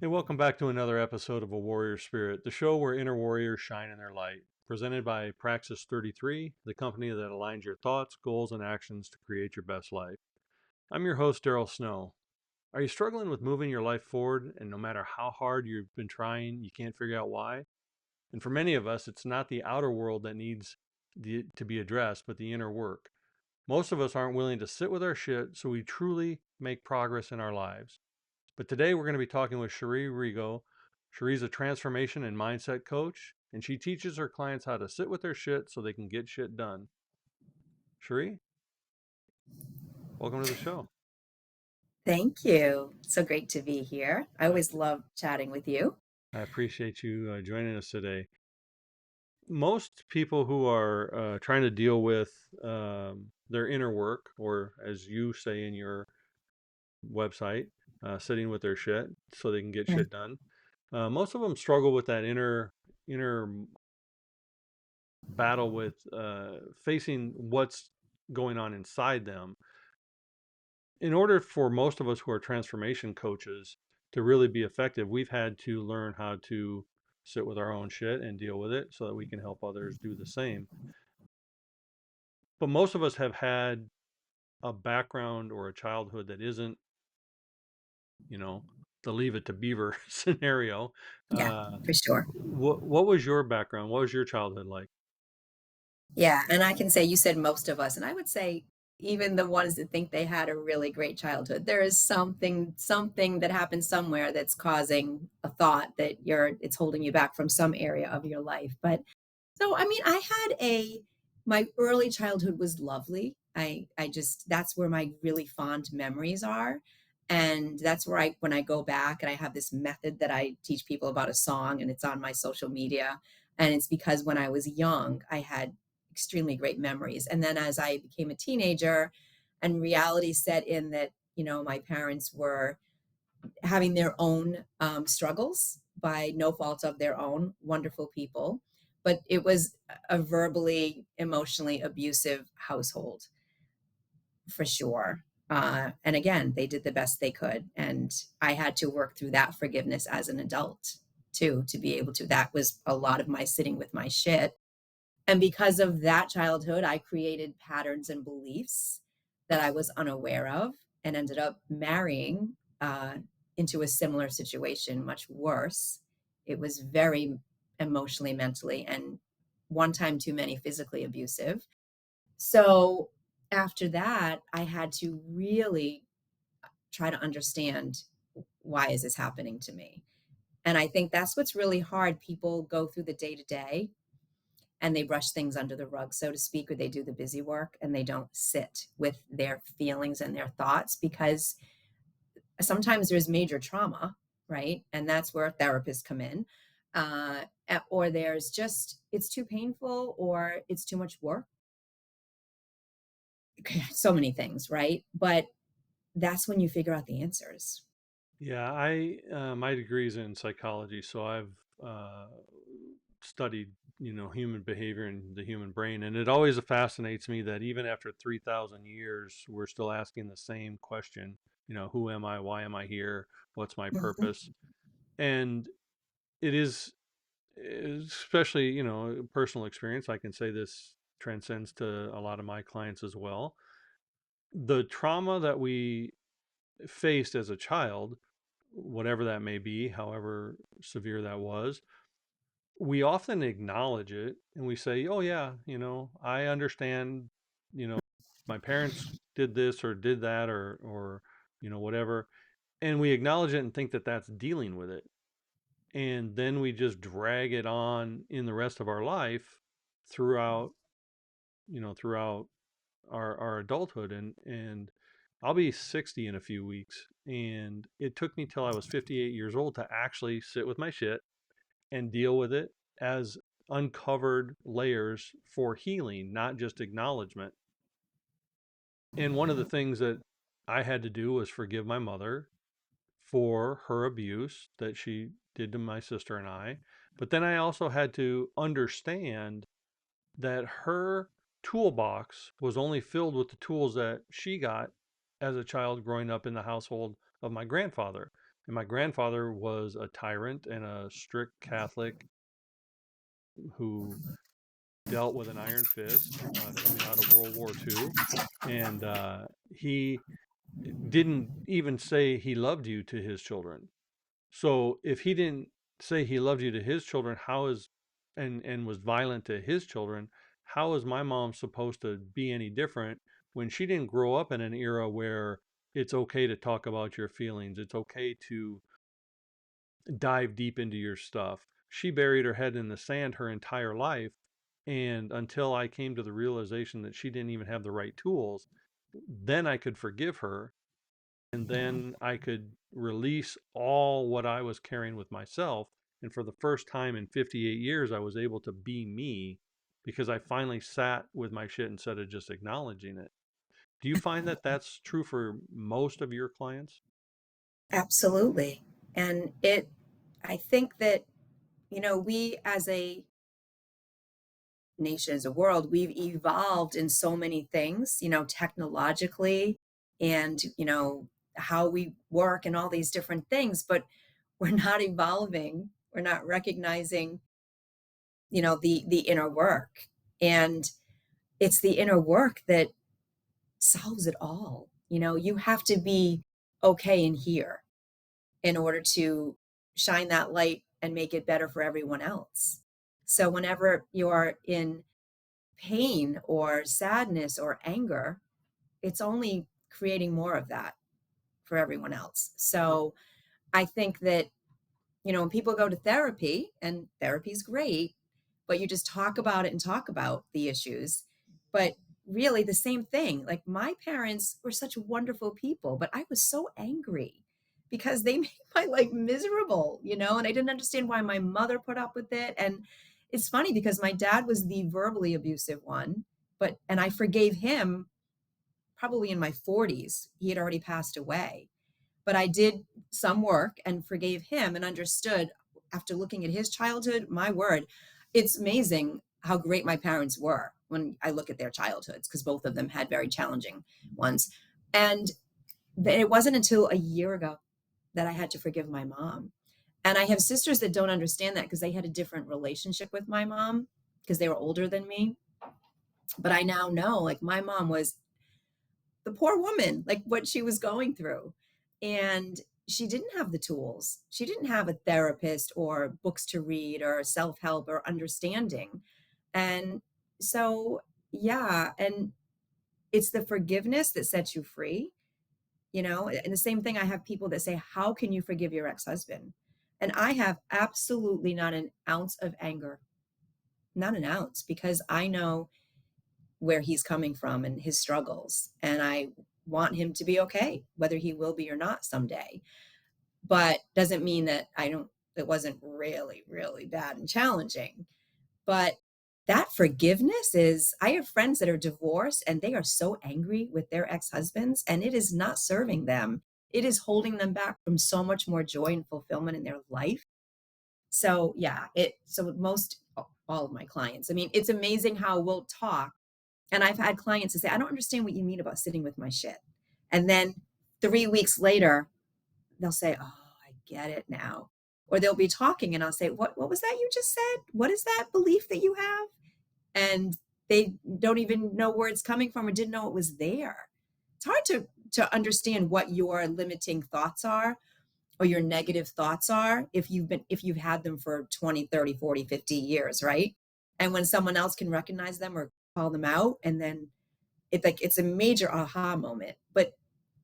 Hey, welcome back to another episode of A Warrior Spirit, the show where inner warriors shine in their light. Presented by Praxis 33, the company that aligns your thoughts, goals, and actions to create your best life. I'm your host, Daryl Snow. Are you struggling with moving your life forward, and no matter how hard you've been trying, you can't figure out why? And for many of us, it's not the outer world that needs to be addressed, but the inner work. Most of us aren't willing to sit with our shit so we truly make progress in our lives. But today we're going to be talking with Shree Rego. Shree's a transformation and mindset coach, and she teaches her clients how to sit with their shit so they can get shit done. Shree, welcome to the show. Thank you. So great to be here. I I, always love chatting with you. I appreciate you joining us today. Most people who are trying to deal with their inner work, or as you say in your website, sitting with their shit so they can get Mm. shit done. Most of them struggle with that inner battle with facing what's going on inside them. In order for most of us who are transformation coaches to really be effective, we've had to learn how to sit with our own shit and deal with it so that we can help others do the same. But most of us have had a background or a childhood that isn't, you know, the leave it to beaver scenario. Yeah, for sure. What was your background? What was your childhood like? Yeah, and I can say you said most of us, and I would say even the ones that think they had a really great childhood, there is something that happened somewhere that's causing a thought that it's holding you back from some area of your life. But so I mean, I had a my early childhood was lovely. I just that's where my really fond memories are. And that's where when I go back and I have this method that I teach people about a song and it's on my social media. And it's because when I was young, I had extremely great memories. And then as I became a teenager and reality set in that, my parents were having their own struggles by no fault of their own, wonderful people. But it was a verbally, emotionally abusive household for sure. And again, they did the best they could. And I had to work through that forgiveness as an adult too, to be able to. That was a lot of my sitting with my shit. And because of that childhood, I created patterns and beliefs that I was unaware of and ended up marrying into a similar situation, much worse. It was very emotionally, mentally, and one time too many physically abusive. So after that, I had to really try to understand, why is this happening to me? And I think that's what's really hard. People go through the day to day and they brush things under the rug, so to speak, or they do the busy work and they don't sit with their feelings and their thoughts because sometimes there's major trauma, right? And that's where therapists come in. Or there's just, it's too painful or it's too much work. So many things, right? But that's when you figure out the answers. Yeah, I my degree's in psychology, so I've studied, human behavior and the human brain, and it always fascinates me that even after 3,000 years, we're still asking the same question. Who am I? Why am I here? What's my Mhm. purpose? And it is, especially, personal experience. I can say this transcends to a lot of my clients as well. The trauma that we faced as a child, whatever that may be, however severe that was, we often acknowledge it and we say, "Oh yeah, I understand, you know, my parents did this or did that or whatever." And we acknowledge it and think that that's dealing with it. And then we just drag it on in the rest of our life throughout, throughout our adulthood, and I'll be 60 in a few weeks, and it took me till I was 58 years old to actually sit with my shit and deal with it as uncovered layers for healing, not just acknowledgement. And one of the things that I had to do was forgive my mother for her abuse that she did to my sister and I. But then I also had to understand that her toolbox was only filled with the tools that she got as a child growing up in the household of my grandfather. And my grandfather was a tyrant and a strict Catholic who dealt with an iron fist coming out of World War II. And he didn't even say he loved you to his children. So if he didn't say he loved you to his children, how is and was violent to his children, how is my mom supposed to be any different when she didn't grow up in an era where it's okay to talk about your feelings, it's okay to dive deep into your stuff. She buried her head in the sand her entire life, and until I came to the realization that she didn't even have the right tools, then I could forgive her, and then I could release all what I was carrying with myself. And for the first time in 58 years, I was able to be me because I finally sat with my shit instead of just acknowledging it. Do you find that that's true for most of your clients? Absolutely. And I think that, we as a nation, as a world, we've evolved in so many things, technologically and, how we work and all these different things, but we're not evolving. We're not recognizing, the inner work. And it's the inner work that solves it all. You have to be okay in here in order to shine that light and make it better for everyone else. So whenever you're in pain or sadness or anger, it's only creating more of that for everyone else. So I think that, when people go to therapy, and therapy's great, but you just talk about it and talk about the issues. But really, the same thing. Like, my parents were such wonderful people, but I was so angry because they made my life miserable, and I didn't understand why my mother put up with it. And it's funny because my dad was the verbally abusive one, and I forgave him probably in my 40s. He had already passed away, but I did some work and forgave him and understood after looking at his childhood, my word, it's amazing how great my parents were when I look at their childhoods, because both of them had very challenging ones. And it wasn't until a year ago that I had to forgive my mom. And I have sisters that don't understand that because they had a different relationship with my mom because they were older than me. But I now know, like, my mom was the poor woman, like what she was going through. And she didn't have the tools. She didn't have a therapist or books to read or self help or understanding. And so, yeah. And it's the forgiveness that sets you free, And the same thing, I have people that say, how can you forgive your ex husband? And I have absolutely not an ounce of anger, not an ounce, because I know where he's coming from and his struggles. And I want him to be okay, whether he will be or not someday. But doesn't mean that it wasn't really, really bad and challenging. But that forgiveness is, I have friends that are divorced and they are so angry with their ex husbands, and it is not serving them. It is holding them back from so much more joy and fulfillment in their life. So, yeah, all of my clients, I mean, it's amazing how we'll talk, and I've had clients that say, I don't understand what you mean about sitting with my shit. And then 3 weeks later, they'll say, oh, I get it now. Or they'll be talking and I'll say, what was that you just said? What is that belief that you have? And they don't even know where it's coming from or didn't know it was there. It's hard to understand what your limiting thoughts are or your negative thoughts are if you've had them for 20, 30, 40, 50 years, right? And when someone else can recognize them or call them out, and then it's a major aha moment. But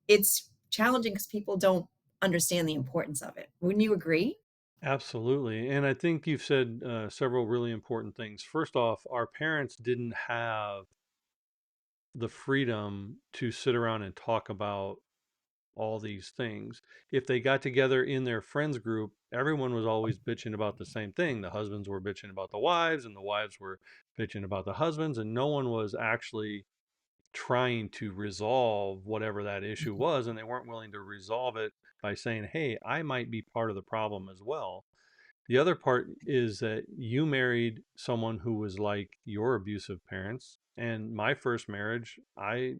it's challenging because people don't understand the importance of it. Wouldn't you agree? Absolutely. And I think you've said several really important things. First off, our parents didn't have the freedom to sit around and talk about all these things. If they got together in their friends group, everyone was always bitching about the same thing. The husbands were bitching about the wives, and the wives were bitching about the husbands, and no one was actually trying to resolve whatever that issue was, and they weren't willing to resolve it by saying, hey, I might be part of the problem as well. The other part is that you married someone who was like your abusive parents. And my first marriage, I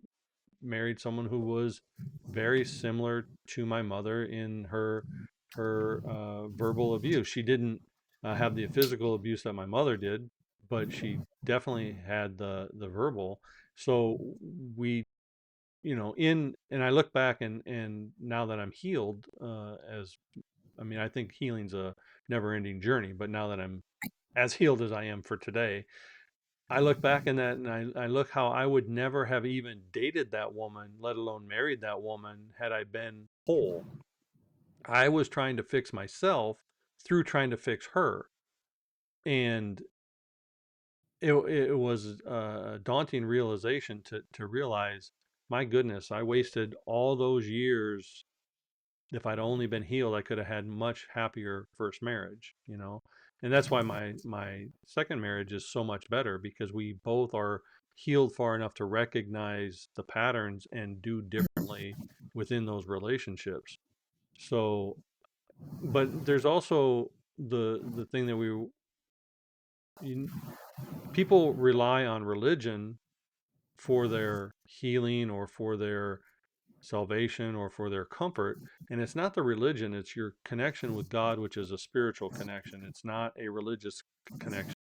married someone who was very similar to my mother in her her verbal abuse. She didn't have the physical abuse that my mother did, but she definitely had the verbal. So we, in and I look back, and now that I'm healed, as I mean, I think healing's a never-ending journey, but now that I'm as healed as I am for today, I look back in that, and I look how I would never have even dated that woman, let alone married that woman, had I been whole. I was trying to fix myself through trying to fix her. And it was a daunting realization to realize, my goodness, I wasted all those years. If I'd only been healed, I could have had much happier first marriage. And that's why my second marriage is so much better, because we both are healed far enough to recognize the patterns and do differently within those relationships. So, but there's also the thing that you, people rely on religion for their healing or for their salvation or for their comfort. And it's not the religion, it's your connection with God, which is a spiritual connection. It's not a religious connection.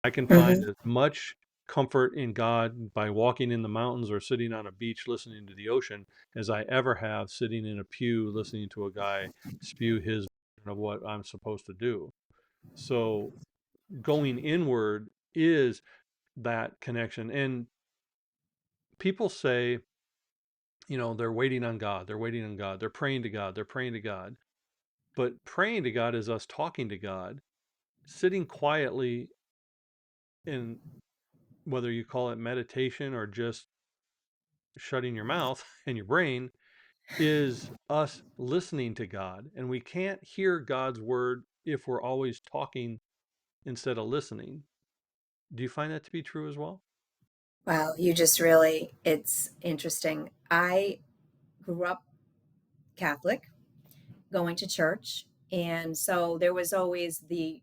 I can find Hmm. as much comfort in God by walking in the mountains or sitting on a beach listening to the ocean as I ever have sitting in a pew listening to a guy spew his version of what I'm supposed to do. So going inward is that connection. And people say, they're waiting on God, they're waiting on God, they're praying to God, they're praying to God. But praying to God is us talking to God. Sitting quietly in, whether you call it meditation or just shutting your mouth and your brain, is us listening to God. And we can't hear God's word if we're always talking instead of listening. Do you find that to be true as well? Well, you just really, it's interesting. I grew up Catholic, going to church. And so there was always the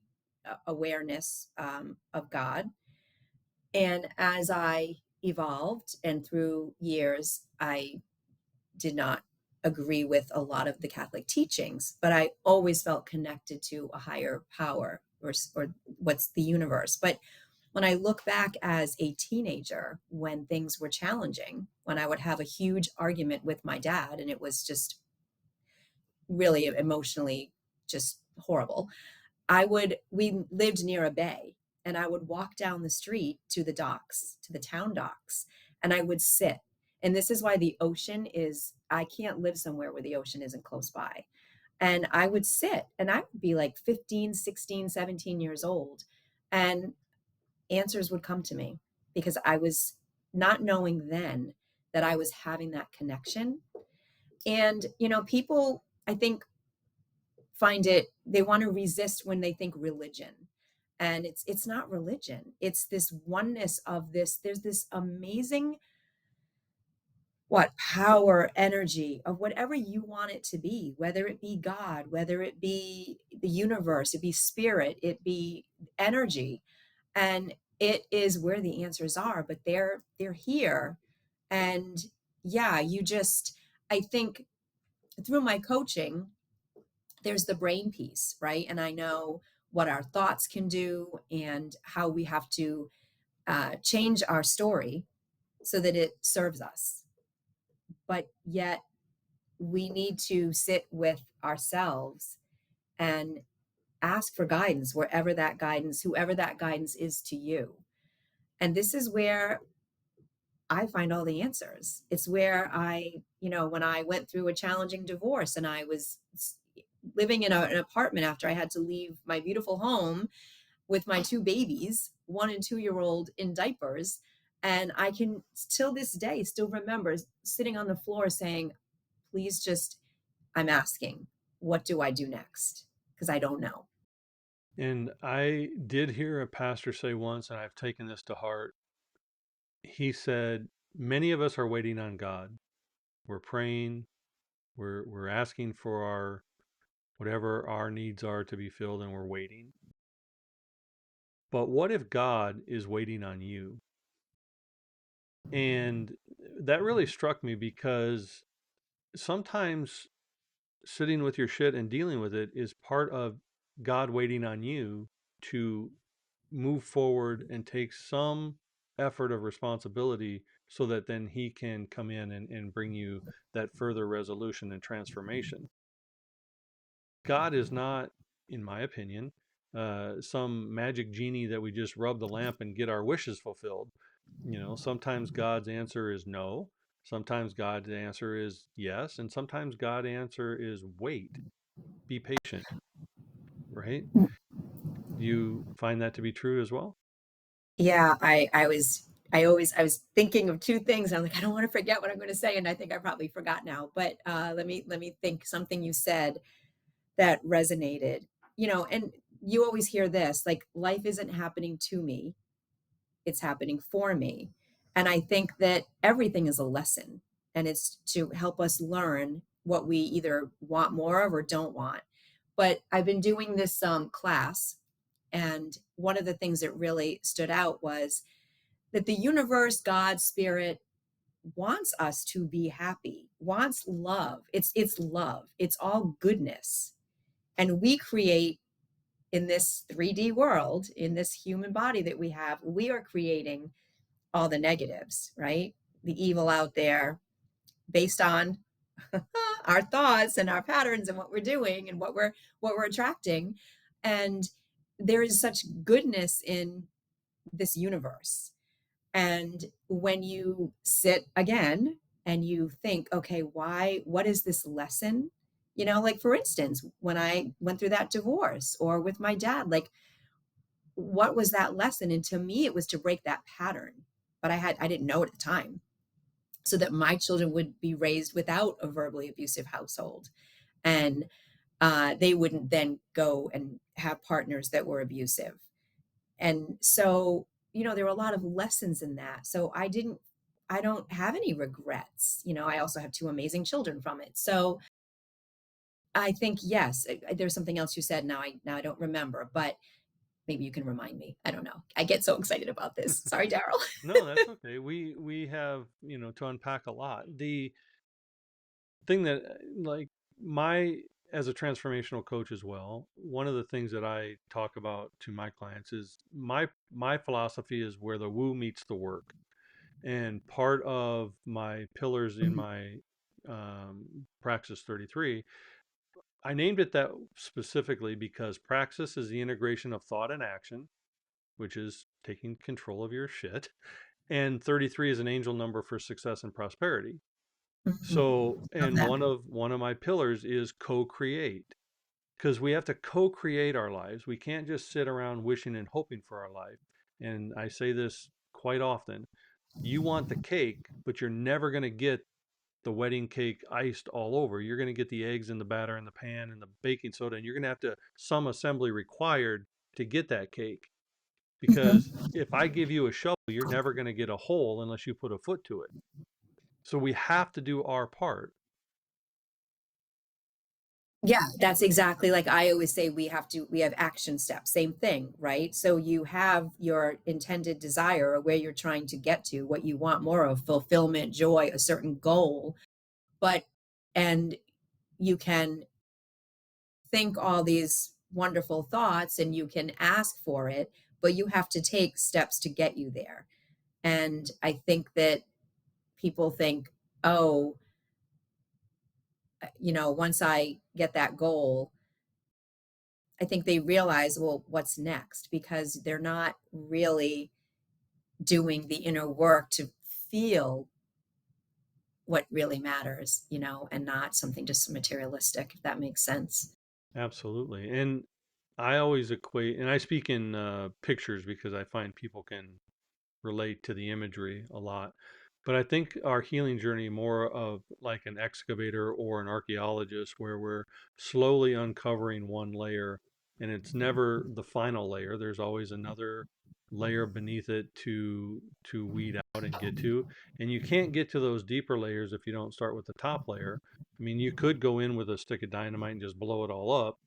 awareness of God. And as I evolved and through years, I did not agree with a lot of the Catholic teachings, but I always felt connected to a higher power, or what's the universe. But when I look back as a teenager, when things were challenging, when I would have a huge argument with my dad, and it was just really emotionally just horrible, we lived near a bay, and I would walk down the street to the docks, to the town docks, and I would sit. And this is why the ocean is, I can't live somewhere where the ocean isn't close by. And I would sit, and I would be like 15, 16, 17 years old, and answers would come to me because I was not knowing then that I was having that connection. And, people, I think, find it, they want to resist when they think religion, and it's not religion, it's this oneness of this, there's this amazing, what, power, energy of whatever you want it to be, whether it be God, whether it be the universe, it be spirit, it be energy. And it is where the answers are, but they're here. And yeah, you just, I think, through my coaching, there's the brain piece, right? And I know what our thoughts can do and how we have to change our story so that it serves us. But yet, we need to sit with ourselves and ask for guidance wherever that guidance, whoever that guidance is to you. And this is where I find all the answers. It's where when I went through a challenging divorce and I was living in an apartment after I had to leave my beautiful home with my two babies, 1 and 2 year old in diapers. And I can, till this day, still remember sitting on the floor saying, please just, I'm asking, what do I do next? Because I don't know. And I did hear a pastor say once, and I've taken this to heart. He said, many of us are waiting on God. We're praying, we're asking for our whatever our needs are to be filled, and we're waiting. But what if God is waiting on you? And that really struck me, because sometimes sitting with your shit and dealing with it is part of God waiting on you to move forward and take some effort of responsibility so that then he can come in and bring you that further resolution and transformation. God is not, in my opinion, some magic genie that we just rub the lamp and get our wishes fulfilled. Sometimes God's answer is no. Sometimes God's answer is yes. And sometimes God's answer is wait, be patient, right? Do you find that to be true as well? Yeah, I was thinking of two things. I'm like, I don't want to forget what I'm going to say, and I think I probably forgot now. But let me think. Something you said that resonated. And you always hear this, like, life isn't happening to me, it's happening for me. And I think that everything is a lesson, and it's to help us learn what we either want more of or don't want. But I've been doing this class, and one of the things that really stood out was that the universe, God, spirit, wants us to be happy, wants love. It's love. It's all goodness. And we create, in this 3D world, in this human body that we have, we are creating all the negatives, right? The evil out there, based on our thoughts and our patterns and what we're doing and what we're attracting. And there is such goodness in this universe. And when you sit again and you think, okay, what is this lesson? Like, for instance, when I went through that divorce, or with my dad, like, what was that lesson? And to me, it was to break that pattern. But I didn't know it at the time. So that my children would be raised without a verbally abusive household. And they wouldn't then go and have partners that were abusive. And so, there were a lot of lessons in that. So I don't have any regrets. I also have two amazing children from it. So I think, yes, there's something else you said. Now I don't remember, but maybe you can remind me. I don't know. I get so excited about this. Sorry, Daryl. No, that's okay. We have, to unpack a lot. The thing that like my as a transformational coach as well, one of the things that I talk about to my clients is my philosophy is where the woo meets the work. And part of my pillars in Mhm, my Praxis 33, I named it that specifically because praxis is the integration of thought and action, which is taking control of your shit. And 33 is an angel number for success and prosperity. mhm. So, Love and that. one of my pillars is co-create, because we have to co-create our lives. We can't just sit around wishing and hoping for our life. And I say this quite often. You want the cake, but you're never going to get the wedding cake iced all over. You're going to get the eggs and the batter and the pan and the baking soda, and you're going to have to some assembly required to get that cake. Because Mhm. if I give you a shovel, you're never going to get a hole unless you put a foot to it. So we have to do our part. Yeah, that's exactly, like I always say, we have action steps, same thing, right? So you have your intended desire, or where you're trying to get to, what you want more of, fulfillment, joy, a certain goal. But and you can think all these wonderful thoughts and you can ask for it, but you have to take steps to get you there. And I think that people think, oh, once I get that goal, I think they realize, well, what's next? Because they're not really doing the inner work to feel what really matters, and not something just materialistic, if that makes sense. Absolutely. And I always equate, and I speak in pictures because I find people can relate to the imagery a lot. But I think our healing journey more of like an excavator or an archaeologist, where we're slowly uncovering one layer, and it's never the final layer. There's always another layer beneath it to weed out and get to. And you can't get to those deeper layers if you don't start with the top layer. I mean, you could go in with a stick of dynamite and just blow it all up,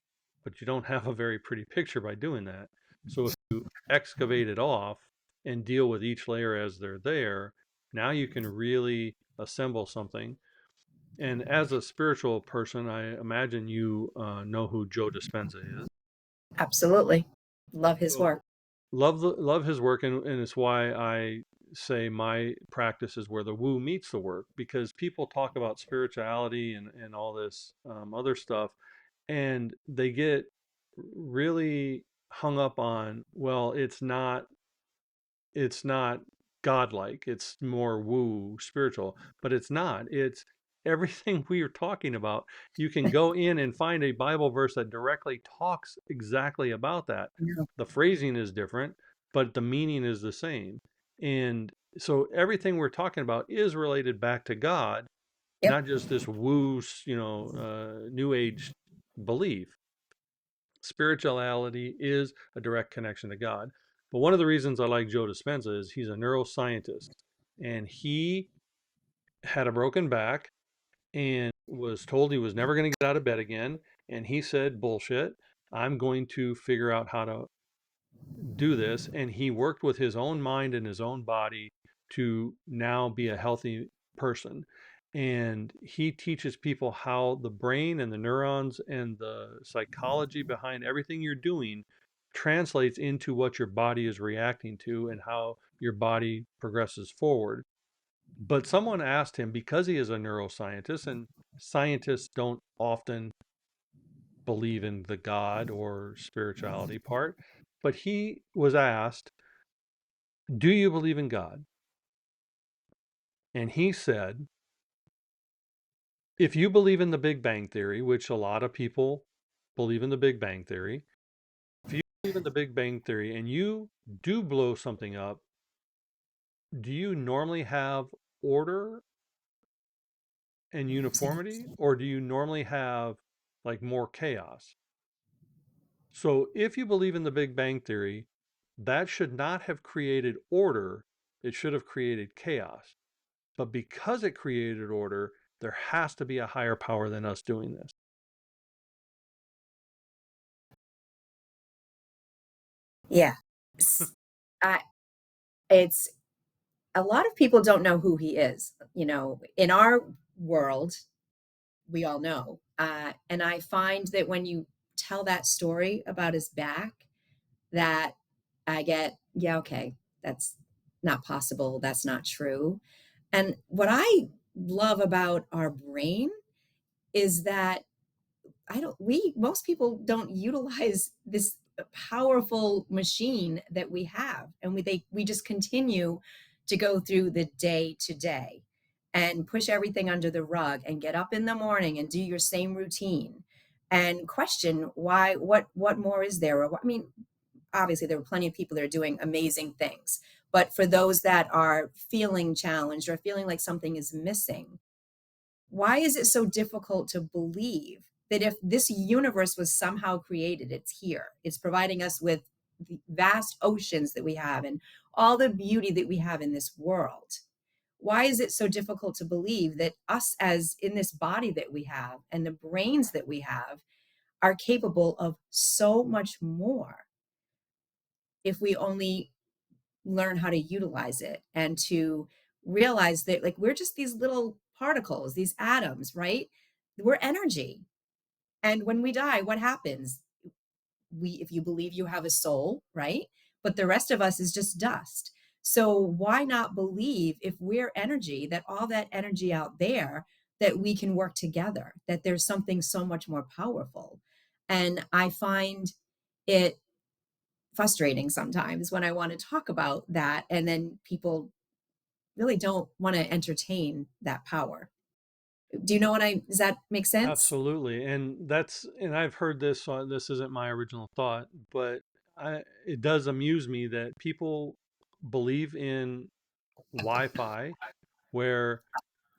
but you don't have a very pretty picture by doing that. So if you excavate it off and deal with each layer as they're there, now you can really assemble something. And as a spiritual person, I imagine you know who Joe Dispenza is. Absolutely. Love his So work. love his work, and it's why I say my practice is where the woo meets the work, because people talk about spirituality and all this other stuff, and they get really hung up on, well, it's not godlike, it's more woo spiritual, but it's not. It's everything we are talking about. You can go in and find a Bible verse that directly talks exactly about that. Yeah. The phrasing is different, but the meaning is the same. And so everything we're talking about is related back to God, Yep. not just this woo, new age belief. Spirituality is a direct connection to God. But one of the reasons I like Joe Dispenza is he's a neuroscientist, and he had a broken back and was told he was never going to get out of bed again. And he said, bullshit, I'm going to figure out how to do this. And he worked with his own mind and his own body to now be a healthy person. And he teaches people how the brain and the neurons and the psychology behind everything you're doing translates into what your body is reacting to and how your body progresses forward. But someone asked him, because he is a neuroscientist, and scientists don't often believe in the God or spirituality part, but he was asked, do you believe in God? And he said, if you believe in the Big Bang Theory, which a lot of people believe in the Big Bang Theory, if you believe in the Big Bang Theory and you do blow something up, do you normally have order and uniformity, or do you normally have like more chaos? So if you believe in the Big Bang Theory, that should not have created order, it should have created chaos. But because it created order, there has to be a higher power than us doing this. Yeah. S- I, it's a lot of people don't know who he is. In our world, we all know. And I find that when you tell that story about his back, that I get, yeah, okay, that's not possible. That's not true. And what I love about our brain is that most people don't utilize this powerful machine that we have. And we just continue to go through the day to day and push everything under the rug and get up in the morning and do your same routine and question why, what more is there? I mean, obviously there are plenty of people that are doing amazing things, but for those that are feeling challenged or feeling like something is missing, why is it so difficult to believe that if this universe was somehow created, it's here, it's providing us with the vast oceans that we have and all the beauty that we have in this world? Why is it so difficult to believe that us, as in this body that we have and the brains that we have, are capable of so much more if we only learn how to utilize it and to realize that, like, we're just these little particles, these atoms, right? We're energy. And when we die, what happens? If you believe you have a soul, right? But the rest of us is just dust. So why not believe, if we're energy, that all that energy out there, that we can work together, that there's something so much more powerful? And I find it frustrating sometimes when I want to talk about that, and then people really don't want to entertain that power. Do you know what I Does that make sense? Absolutely. And I've heard this, so this isn't my original thought, but it does amuse me that people believe in Wi-Fi, where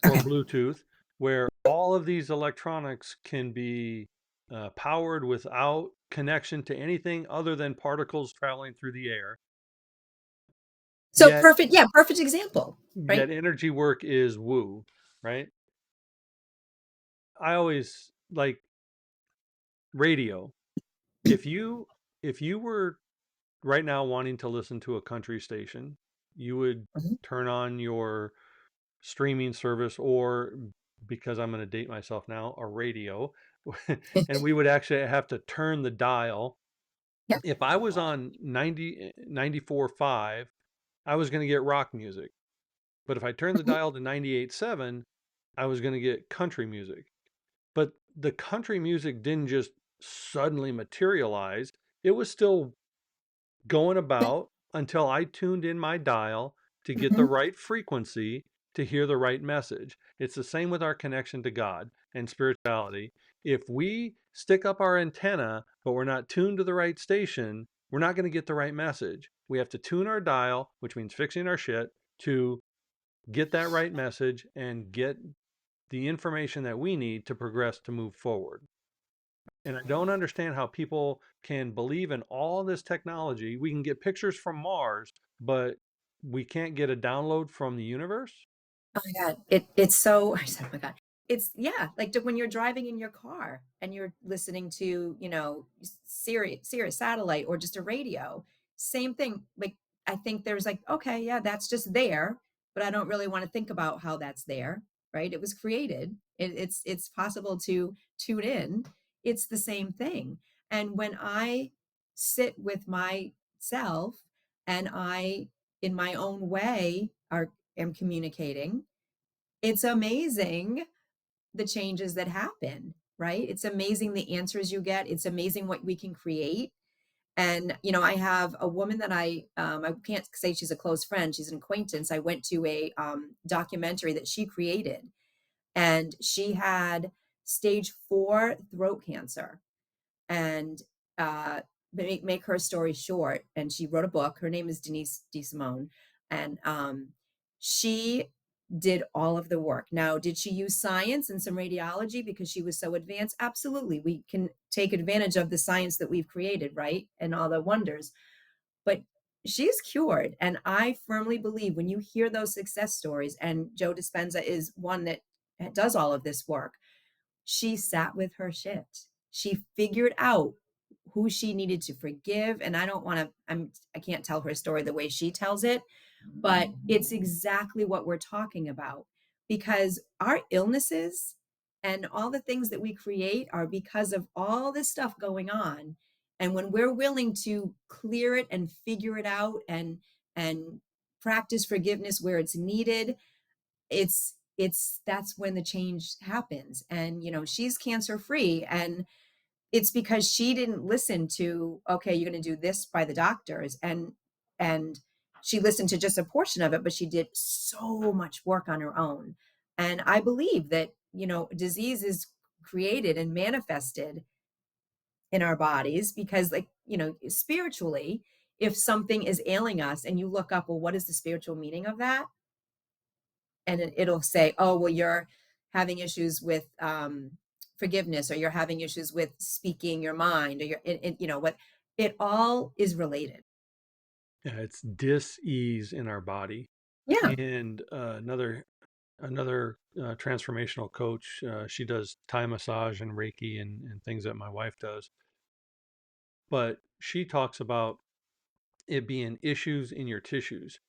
or Okay. Bluetooth, where all of these electronics can be powered without connection to anything other than particles traveling through the air. So Yet, perfect. Yeah, perfect example, right? yet energy work is woo, right? I always like radio. If you if you were right now wanting to listen to a country station, you would Mhm. turn on your streaming service or because I'm going to date myself now, a radio. And we would actually have to turn the dial. Yeah. If I was on 94.5, I was going to get rock music. But if I turned the Mhm. dial to 98.7, I was going to get country music. But the country music didn't just suddenly materialize. It was still going Yeah. about until I tuned in my dial to get the Mhm. right frequency to hear the right message. It's the same with our connection to God and spirituality. If we stick up our antenna, but we're not tuned to the right station, we're not going to get the right message. We have to tune our dial, which means fixing our shit, to get that right message and get the information that we need to progress to move forward. And I don't understand how people can believe in all this technology. We can get pictures from Mars, but we can't get a download from the universe. Oh my God. It's so I said, oh my God. It's yeah, like when you're driving in your car and you're listening to, Sirius satellite or just a radio. Same thing. Like I think there's like, okay, yeah, that's just there, but I don't really want to think about how that's there, right? It was created. It's possible to tune in. It's the same thing. And when I sit with myself and I, in my own way, am communicating, it's amazing the changes that happen, right? It's amazing the answers you get. It's amazing what we can create. And I have a woman that I can't say she's a close friend. She's an acquaintance. I went to a documentary that she created, and she had stage 4 throat cancer, and make her story short, and she wrote a book. Her name is Denise DeSimone, and she did all of the work. Now, did she use science and some radiology because she was so advanced? Absolutely. We can take advantage of the science that we've created, right? And all the wonders. But she's cured. And I firmly believe when you hear those success stories, and Joe Dispenza is one that does all of this work, she sat with her shit. She figured out who she needed to forgive. And I don't want to, I can't tell her story the way she tells it, but it's exactly what we're talking about, because our illnesses and all the things that we create are because of all this stuff going on. And when we're willing to clear it and figure it out and practice forgiveness where it's needed, it's that's when the change happens. And she's cancer free, and it's because she didn't listen to, okay, you're going to do this by the doctors, and she listened to just a portion of it, but she did so much work on her own. And I believe that disease is created and manifested in our bodies because, like, spiritually, if something is ailing us and you look up, well, what is the spiritual meaning of that, and it'll say, oh, well, you're having issues with forgiveness, or you're having issues with speaking your mind, or what, it all is related. Yeah, it's dis-ease in our body. Yeah. And another transformational coach, she does Thai massage and Reiki and things that my wife does. But she talks about it being issues in your tissues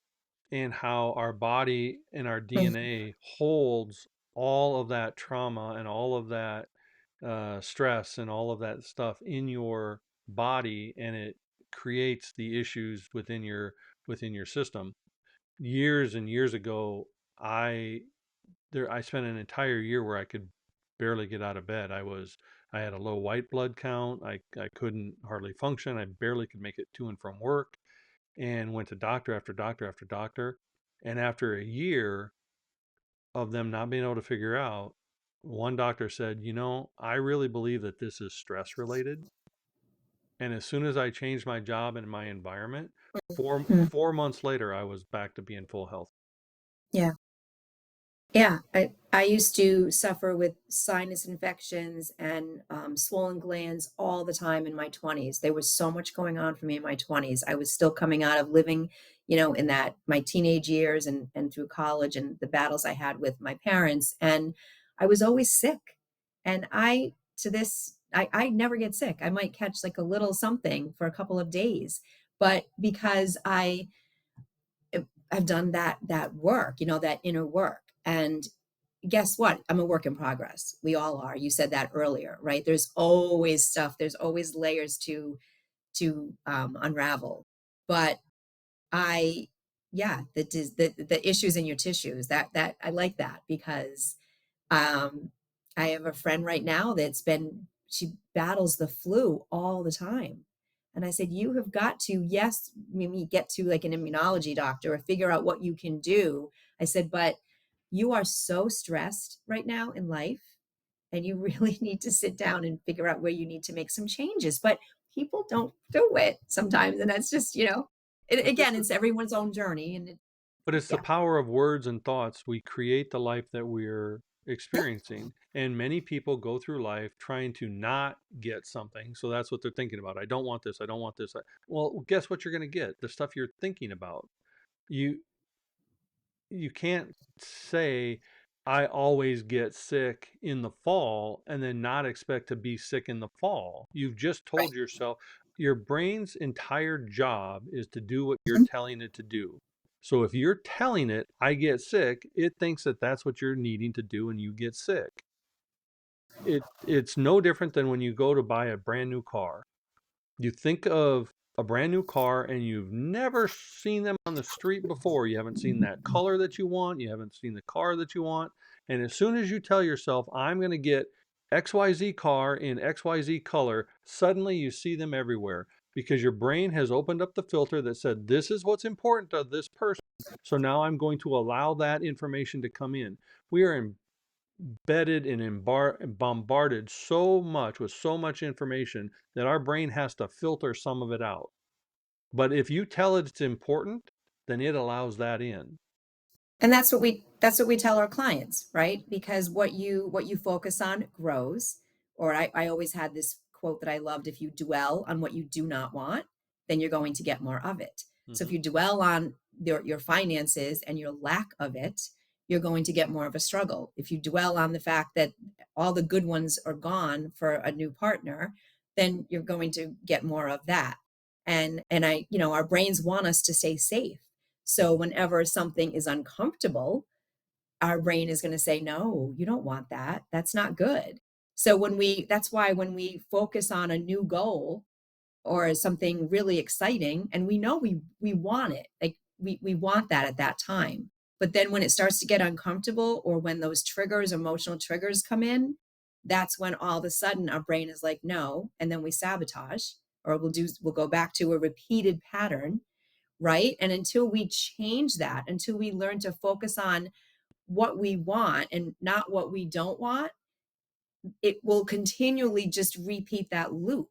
and how our body and our Mhm. DNA holds all of that trauma and all of that stress and all of that stuff in your body, and it creates the issues within your system. Years and years ago, I I spent an entire year where I could barely get out of bed. I had a low white blood count. I couldn't hardly function. I barely could make it to and from work, and went to doctor after doctor after doctor. And after a year of them not being able to figure out, one doctor said, I really believe that this is stress related. And as soon as I changed my job and my environment, Mhm. 4 months later, I was back to being full health. Yeah. Yeah, I used to suffer with sinus infections and swollen glands all the time in my 20s. There was so much going on for me in my 20s. I was still coming out of living, in that my teenage years and through college, and the battles I had with my parents. And I was always sick. And I never get sick. I might catch like a little something for a couple of days, but because I've done that work, that inner work. And guess what? I'm a work in progress. We all are. You said that earlier, right? There's always stuff. There's always layers to unravel. But I, yeah, the issues in your tissues. That I like that because um, I have a friend right now she battles the flu all the time. And I said, you have got to, yes, maybe get to like an immunology doctor or figure out what you can do. I said, but you are so stressed right now in life, and you really need to sit down and figure out where you need to make some changes. But people don't do it sometimes. And that's just, But this again, is it's everyone's own journey. And but it's the yeah. power of words and thoughts. We create the life that we're experiencing. And many people go through life trying to not get something. So that's what they're thinking about. I don't want this. I don't want this. Well, guess what you're going to get? The stuff you're thinking about. You you can't say I always get sick in the fall and then not expect to be sick in the fall. You've just Right. told yourself your brain's entire job is to do what you're Mhm. telling it to do. So if you're telling it, I get sick, it thinks that that's what you're needing to do and you get sick. It's no different than when you go to buy a brand new car. You think of a brand new car and you've never seen them on the street before. You haven't seen that color that you want. You haven't seen the car that you want. And as soon as you tell yourself, I'm going to get XYZ car in XYZ color, suddenly you see them everywhere because your brain has opened up the filter that said, this is what's important to this person. So now I'm going to allow that information to come in. We are embedded and bombarded so much with so much information that our brain has to filter some of it out. But if you tell it it's important, then it allows that in. And that's what we tell our clients, right? Because what you focus on grows. Or I always had this quote that I loved: if you dwell on what you do not want, then you're going to get more of it. So if Hmm. you dwell on your finances and your lack of it, you're going to get more of a struggle. If you dwell on the fact that all the good ones are gone for a new partner, then you're going to get more of that. And our brains want us to stay safe. So whenever something is uncomfortable, our brain is going to say, no, you don't want that. That's not good. So that's why when we focus on a new goal or something really exciting, and we know we want it, like we want that at that time. But then when it starts to get uncomfortable, or when those triggers, emotional triggers come in, that's when all of a sudden our brain is like, no. And then we sabotage, or we'll go back to a repeated pattern, right? And until we change that, until we learn to focus on what we want and not what we don't want, it will continually just repeat that loop,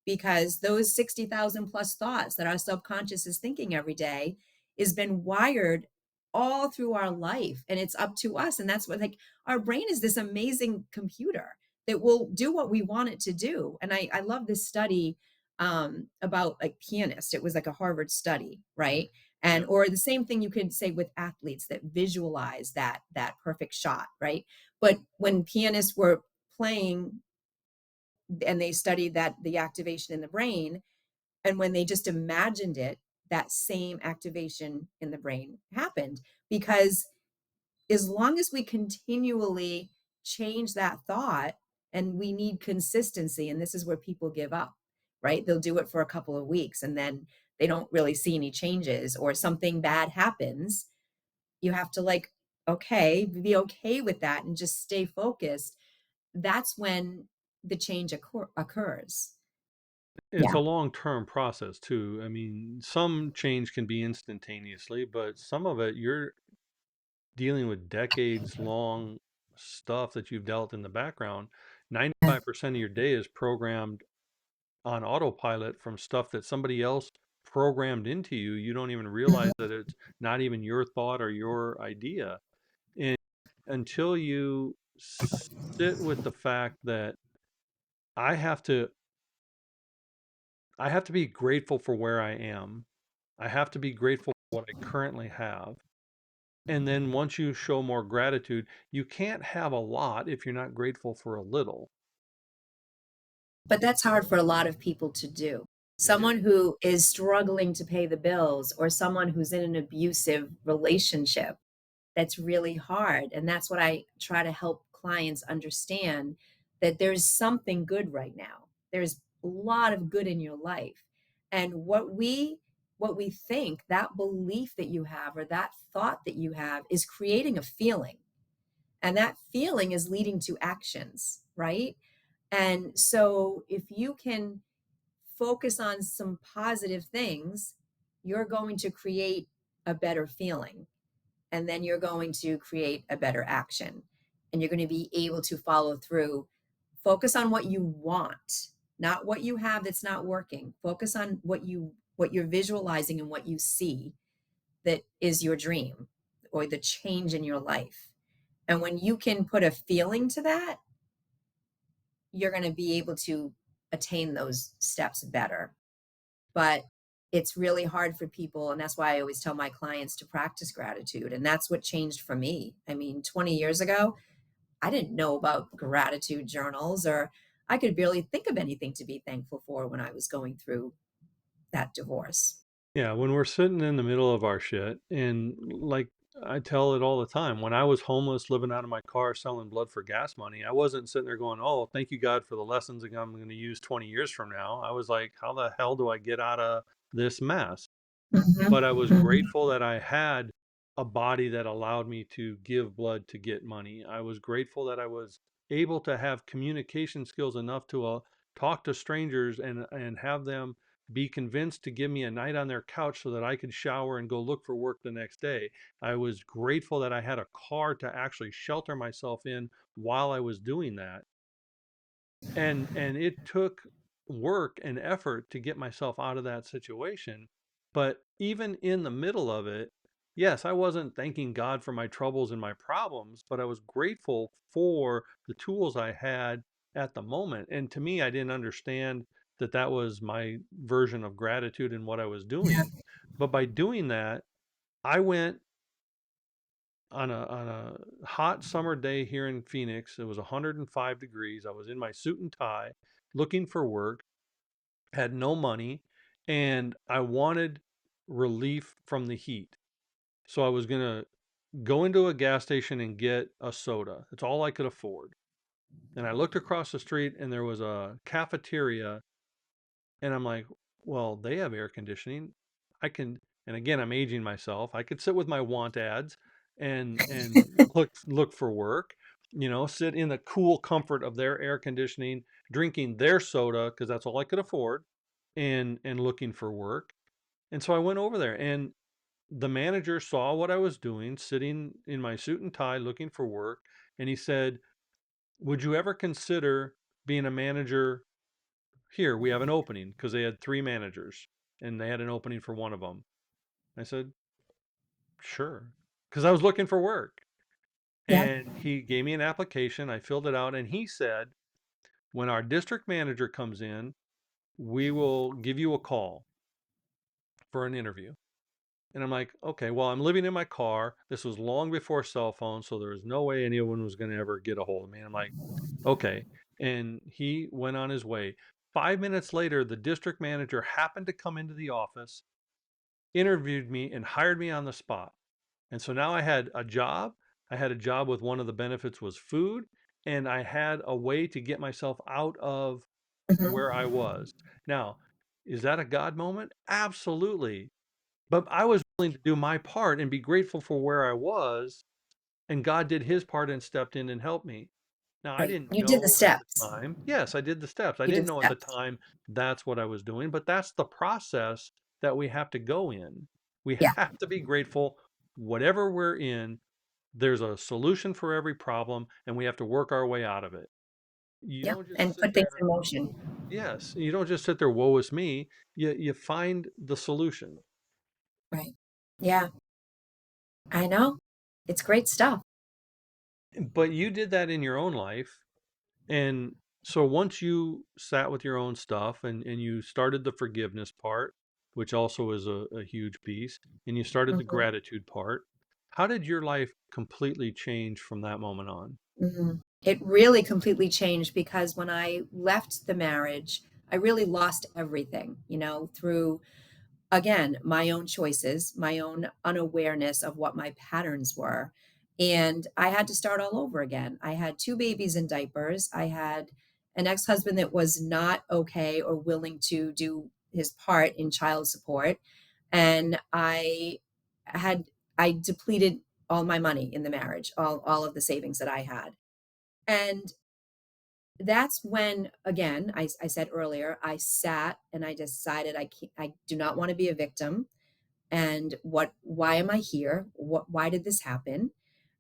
because those 60,000 plus thoughts that our subconscious is thinking every day has been wired all through our life, and it's up to us. And that's what, like, our brain is this amazing computer that will do what we want it to do. And I love this study about like pianists. It was like a Harvard study, right? And Yeah. or the same thing you could say with athletes that visualize that perfect shot, right? But when pianists were playing, and they studied that the activation in the brain, and when they just imagined it, that same activation in the brain happened. Because as long as we continually change that thought, and we need consistency, and this is where people give up, right? They'll do it for a couple of weeks and then they don't really see any changes, or something bad happens. You have to, like, okay, be okay with that and just stay focused. That's when the change occurs. It's Yeah. a long-term process too. I mean, some change can be instantaneously, but some of it you're dealing with decades long stuff that you've dealt in the background. 95% of your day is programmed on autopilot from stuff that somebody else programmed into you. You don't even realize that it's not even your thought or your idea. And until you sit with the fact that I have to I have to be grateful for where I am. I have to be grateful for what I currently have. And then once you show more gratitude, you can't have a lot if you're not grateful for a little. But that's hard for a lot of people to do. It is. Someone who is struggling to pay the bills, or someone who's in an abusive relationship, that's really hard. And that's what I try to help clients understand, that there's something good right now. There's a lot of good in your life. And what we think, that belief that you have or that thought that you have is creating a feeling. And that feeling is leading to actions, right? And so if you can focus on some positive things, you're going to create a better feeling. And then you're going to create a better action. And you're going to be able to follow through. Focus on what you want, not what you have that's not working. Focus on what you're visualizing and what you see that is your dream or the change in your life. And when you can put a feeling to that, you're going to be able to attain those steps better. But it's really hard for people, and that's why I always tell my clients to practice gratitude, and that's what changed for me. I mean, 20 years ago, I didn't know about gratitude journals, or I could barely think of anything to be thankful for when I was going through that divorce. Yeah, when we're sitting in the middle of our shit, and like I tell it all the time, when I was homeless, living out of my car, selling blood for gas money, I wasn't sitting there going, "Oh, thank you God for the lessons that I'm going to use 20 years from now." I was like, "How the hell do I get out of this mess?" Mhm, But I was mhm. grateful that I had a body that allowed me to give blood to get money. I was grateful that I was able to have communication skills enough to talk to strangers and have them be convinced to give me a night on their couch so that I could shower and go look for work the next day. I was grateful that I had a car to actually shelter myself in while I was doing that. And it took work and effort to get myself out of that situation. But even in the middle of it, yes, I wasn't thanking God for my troubles and my problems, but I was grateful for the tools I had at the moment. And to me, I didn't understand that that was my version of gratitude and what I was Yeah. doing. But by doing that, I went on a hot summer day here in Phoenix. It was 105 degrees. I was in my suit and tie looking for work, had no money, and I wanted relief from the heat. So I was going to go into a gas station and get a soda. It's all I could afford. And I looked across the street and there was a cafeteria, and I'm like, well, they have air conditioning. I can, and again, I'm aging myself. I could sit with my want ads and look for work, sit in the cool comfort of their air conditioning, drinking their soda because that's all I could afford, and looking for work. And so I went over there, and the manager saw what I was doing, sitting in my suit and tie looking for work, and he said, "Would you ever consider being a manager here? We have an opening," because they had three managers and they had an opening for one of them. I said, "Sure," because I was looking for work. Yeah. And he gave me an application. I filled it out, and he said, "When our district manager comes in, we will give you a call for an interview." And I'm like, "Okay, well, I'm living in my car. This was long before cell phones, so there was no way anyone was going to ever get a hold of me." I'm like, "Okay." And he went on his way. 5 minutes later, the district manager happened to come into the office, interviewed me, and hired me on the spot. And so now I had a job. I had a job with one of the benefits was food, and I had a way to get myself out of Mhm. where I was. Now, is that a God moment? Absolutely. But I was willing to do my part and be grateful for where I was, and God did his part and stepped in and helped me. Now, I Right. didn't You did the know at the steps. time. Yes, I did the steps. I You did didn't the know at the steps. time that's what I was doing, but that's the process that we have to go in. We Yeah. have to be grateful whatever we're in. There's a solution for every problem, and we have to work our way out of it. You Yep. don't just And sit put things there. in motion. Yes, you don't just sit there, woe is me. You find the solution. Right. Yeah. I know. It's great stuff. But you did that in your own life. And so once you sat with your own stuff and you started the forgiveness part, which also is a huge piece, and you started the Mhm. gratitude part, how did your life completely change from that moment on? Mhm. It really completely changed because when I left the marriage, I really lost everything, through again, my own choices, my own unawareness of what my patterns were. And I had to start all over again. I had two babies in diapers. I had an ex husband that was not okay or willing to do his part in child support. And had, I depleted all my money in the marriage, all of the savings that I had. And that's when, again, I said earlier, I sat and I decided I do not want to be a victim. And why am I here? Why did this happen?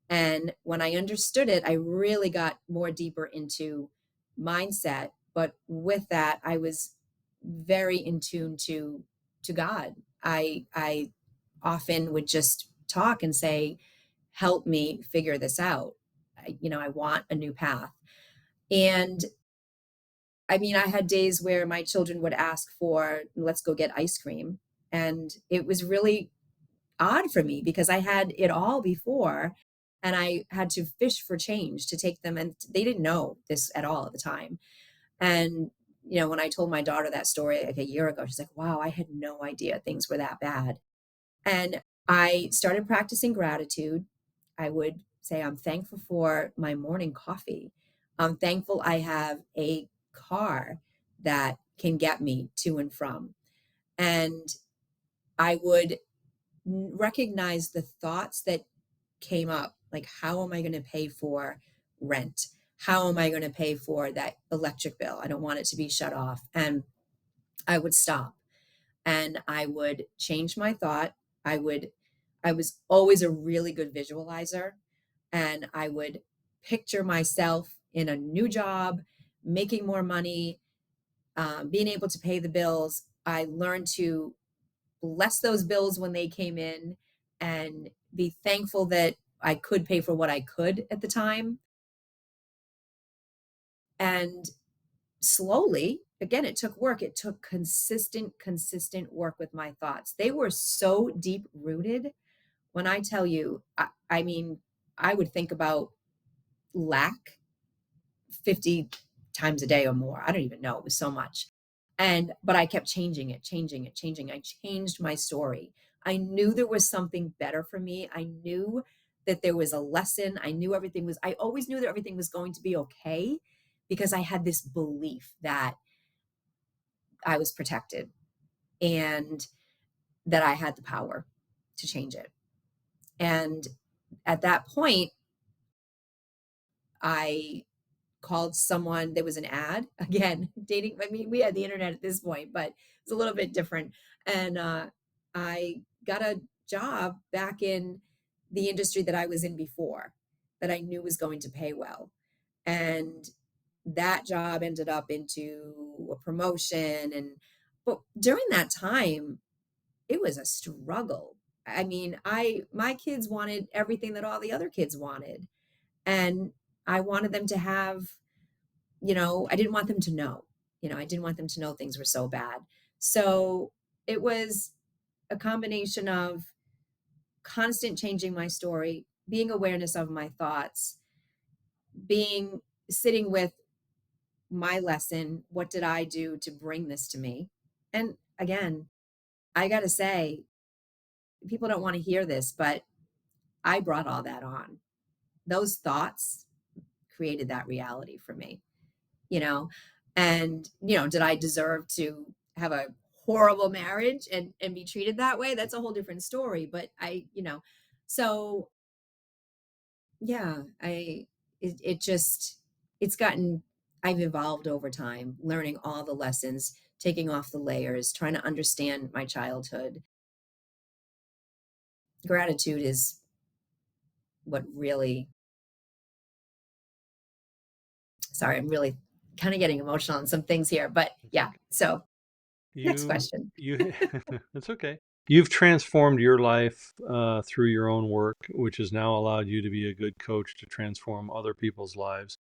And when I understood it, I really got more deeper into mindset. But with that, I was very in tune to God. I often would just talk and say, help me figure this out. I want a new path. And I mean, I had days where my children would ask for, let's go get ice cream. And it was really odd for me because I had it all before and I had to fish for change to take them. And they didn't know this at all at the time. And, when I told my daughter that story like a year ago, she's like, wow, I had no idea things were that bad. And I started practicing gratitude. I would say, I'm thankful for my morning coffee. I'm thankful I have a car that can get me to and from. And I would recognize the thoughts that came up like, how am I going to pay for rent? How am I going to pay for that electric bill? I don't want it to be shut off. And I would stop and I would change my thought. I would, I was always a really good visualizer, and I would picture myself in a new job, making more money, being able to pay the bills. I learned to bless those bills when they came in and be thankful that I could pay for what I could at the time. And slowly, again, it took work. It took consistent work with my thoughts. They were so deep rooted. When I tell you, I mean, I would think about lack 50 times a day or more. I don't even know. It was so much. But I kept changing it, changing it, changing. I changed my story. I knew there was something better for me. I knew that there was a lesson. I always knew that everything was going to be okay because I had this belief that I was protected and that I had the power to change it. And at that point, I called someone. There was an ad again, dating. I mean, we had the internet at this point, but it's a little bit different. And I got a job back in the industry that I was in before that I knew was going to pay well. And that job ended up into a promotion. But during that time, it was a struggle. I mean, my kids wanted everything that all the other kids wanted. And I wanted them to have, I didn't want them to know. I didn't want them to know things were so bad. So it was a combination of constant changing my story, being awareness of my thoughts, being sitting with my lesson. What did I do to bring this to me? And again, I got to say, people don't want to hear this, but I brought all that on. Those thoughts created that reality for me. you know and did I deserve to have a horrible marriage and be treated that way? That's a whole different story. But so yeah, it just it's gotten I've evolved over time, learning all the lessons, taking off the layers, trying to understand my childhood. Gratitude is what really, sorry, I'm really kind of getting emotional on some things here, but It's yeah. okay. So next You question. you it's okay. You've transformed your life through your own work, which has now allowed you to be a good coach to transform other people's lives.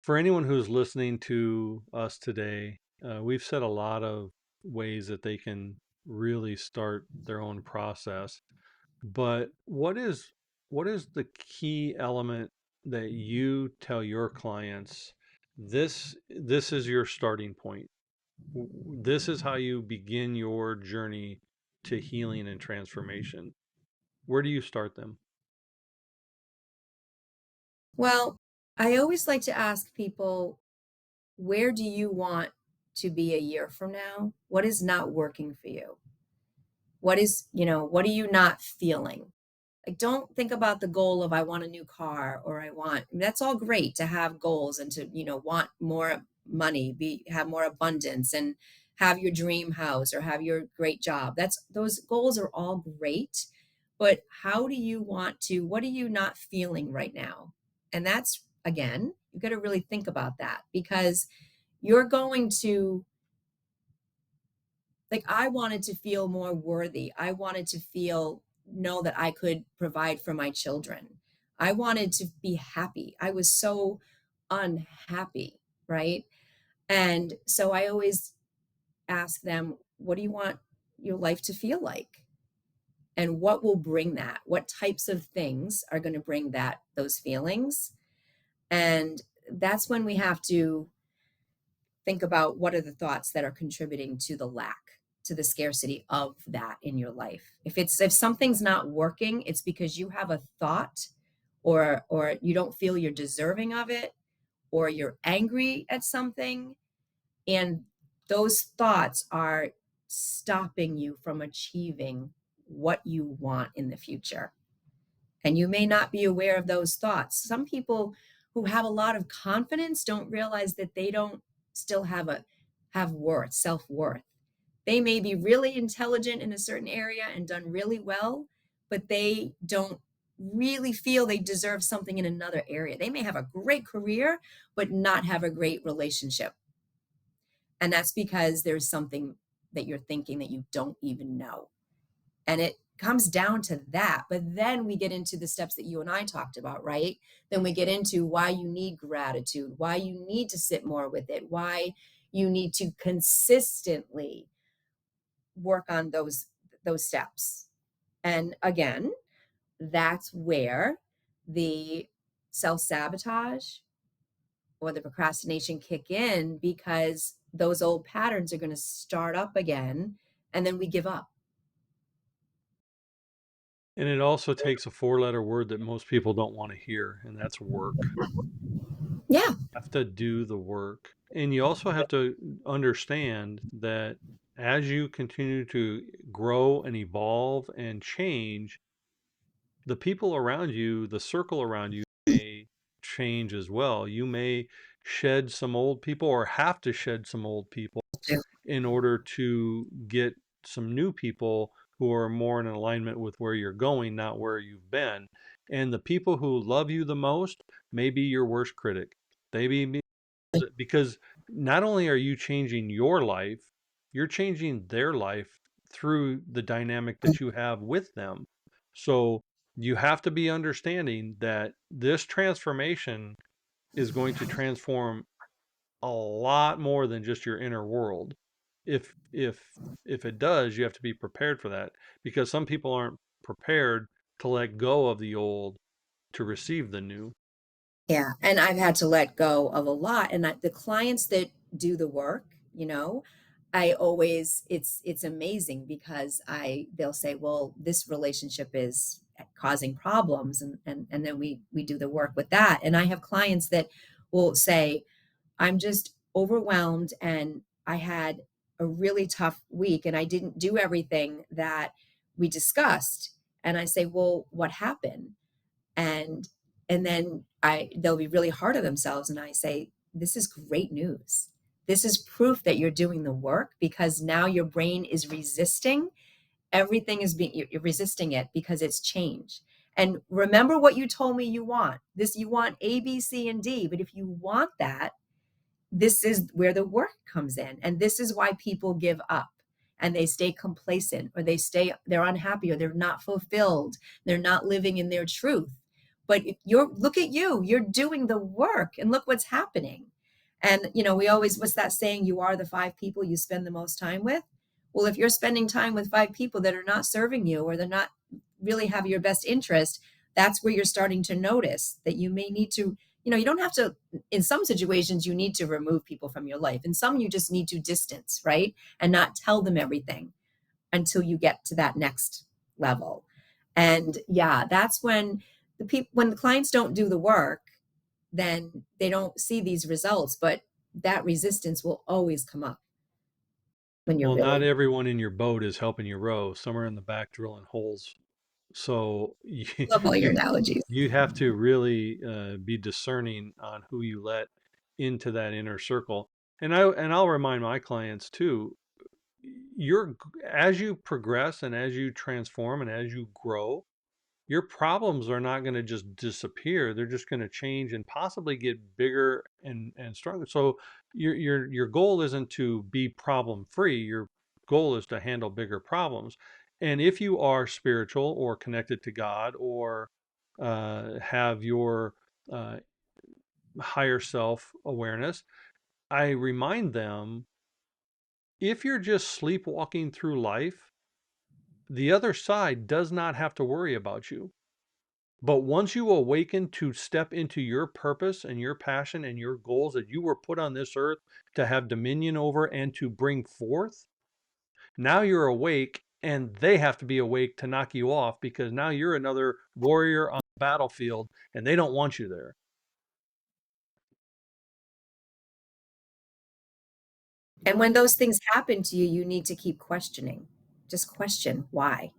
For anyone who's listening to us today, we've said a lot of ways that they can really start their own process. But what is the key element that you tell your clients, this is your starting point? This is how you begin your journey to healing and transformation. Where do you start them? Well, I always like to ask people, where do you want to be a year from now? What is not working for you? What are you not feeling? Like, don't think about the goal of I want a new car or that's all great to have goals and to, want more money, have more abundance and have your dream house or have your great job. Those goals are all great. But what are you not feeling right now? And that's, again, you got to really think about that because you're going to, like, I wanted to feel more worthy. I wanted to know that I could provide for my children. I wanted to be happy. I was so unhappy, right? And so I always ask them, what do you want your life to feel like? And what will bring that? What types of things are going to bring those feelings? And that's when we have to think about what are the thoughts that are contributing to the lack, to the scarcity of that in your life. If something's not working, it's because you have a thought, or you don't feel you're deserving of it, or you're angry at something, and those thoughts are stopping you from achieving what you want in the future. And you may not be aware of those thoughts. Some people who have a lot of confidence don't realize that they don't still have worth, self-worth. They may be really intelligent in a certain area and done really well, but they don't really feel they deserve something in another area. They may have a great career, but not have a great relationship. And that's because there's something that you're thinking that you don't even know. And it comes down to that. But then we get into the steps that you and I talked about, right? Then we get into why you need gratitude, why you need to sit more with it, why you need to consistently work on those steps. And again, that's where the self-sabotage or the procrastination kick in, because those old patterns are going to start up again and then we give up. And it also takes a four-letter word that most people don't want to hear, and that's work. Yeah. Have to do the work. And you also have to understand that as you continue to grow and evolve and change, the people around you, the circle around you may change as well. You may shed some old people or have to shed some old people in order to get some new people who are more in alignment with where you're going, not where you've been. And the people who love you the most may be your worst critic. They be because not only are you changing your life, you're changing their life through the dynamic that you have with them. So you have to be understanding that this transformation is going to transform a lot more than just your inner world. If it does, you have to be prepared for that because some people aren't prepared to let go of the old to receive the new. Yeah, and I've had to let go of a lot, and the clients that do the work, I always it's amazing because they'll say, "Well, this relationship is causing problems," and then we do the work with that. And I have clients that will say, "I'm just overwhelmed, and I had a really tough week, and I didn't do everything that we discussed." And I say, "Well, what happened?" and and then they'll be really hard on themselves, and I say, this is great news. This is proof that you're doing the work, because now your brain is resisting everything. You're resisting it because it's change. And remember what you told me you want. You want A, B, C, and D. But if you want that, this is where the work comes in, and this is why people give up and they stay complacent, or they're unhappy, or they're not fulfilled, they're not living in their truth. But if look at you're doing the work, and look what's happening. And we always, what's that saying, you are the five people you spend the most time with. Well, if you're spending time with five people that are not serving you, or they're not really have your best interest, that's where you're starting to notice that you may need to, you don't have to, in some situations, you need to remove people from your life. In some, you just need to distance, right? And not tell them everything until you get to that next level. And yeah, that's when when the clients don't do the work, then they don't see these results, but that resistance will always come up when you're Well, not really. everyone in your boat is helping you row. Some are in the back drilling holes. So Love all your you analogies. you have to really be discerning on who you let into that inner circle. I'll remind my clients too. You're As you progress and as you transform and as you grow, your problems are not going to just disappear. They're just going to change and possibly get bigger and stronger. So your goal isn't to be problem free. Your goal is to handle bigger problems. And if you are spiritual or connected to God or have your uh, higher self awareness, I remind them, if you're just sleepwalking through life, the other side does not have to worry about you. But once you awaken to step into your purpose and your passion and your goals that you were put on this earth to have dominion over and to bring forth, now you're awake and they have to be awake to knock you off, because now you're another warrior on the battlefield and they don't want you there. And when those things happen to you, you need to keep questioning. Just question why.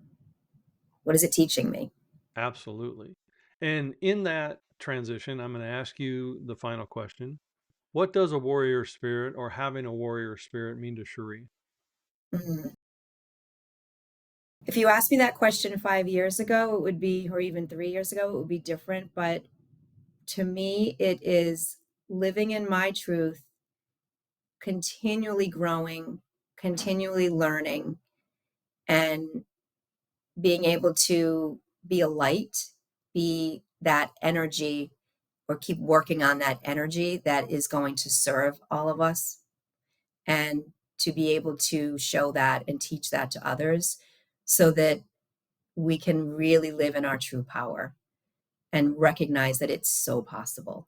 What is it teaching me? Absolutely. And in that transition, I'm going to ask you the final question. What does a warrior spirit or having a warrior spirit mean to Cherie? Mhm. If you asked me that question 5 years ago, it would be, or even 3 years ago, it would be different. But to me, it is living in my truth, continually growing, continually learning, and being able to be a light, be that energy, or keep working on that energy that is going to serve all of us, and to be able to show that and teach that to others so that we can really live in our true power and recognize that it's so possible.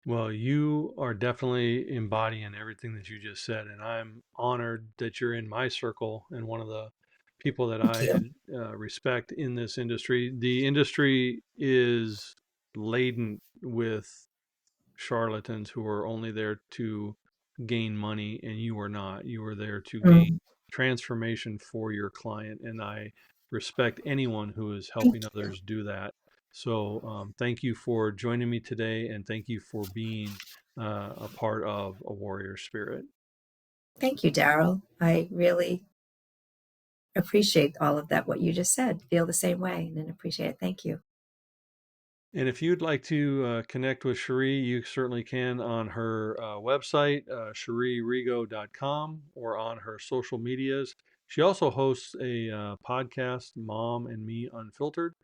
Well, you are definitely embodying everything that you just said, and I'm honored that you're in my circle and one of the people that Thank I you. respect in this industry. The industry is laden with charlatans who are only there to gain money, and you are not. You are there to gain Mm, transformation for your client, and I respect anyone who is thank helping you. others do that. So thank you for joining me today, and thank you for being a part of a warrior spirit. Thank you, Daryl. I really appreciate all of that, what you just said. Feel the same way and appreciate it. Thank you. And if you'd like to connect with Cherie, you certainly can on her website, CherieRego.com, or on her social medias. She also hosts a podcast, Mom and Me Unfiltered.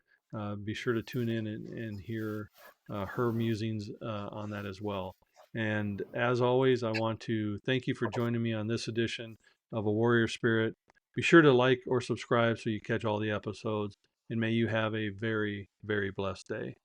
Be sure to tune in and hear her musings on that as well. And as always, I want to thank you for joining me on this edition of A Warrior Spirit. Be sure to like or subscribe so you catch all the episodes. And may you have a very, very blessed day.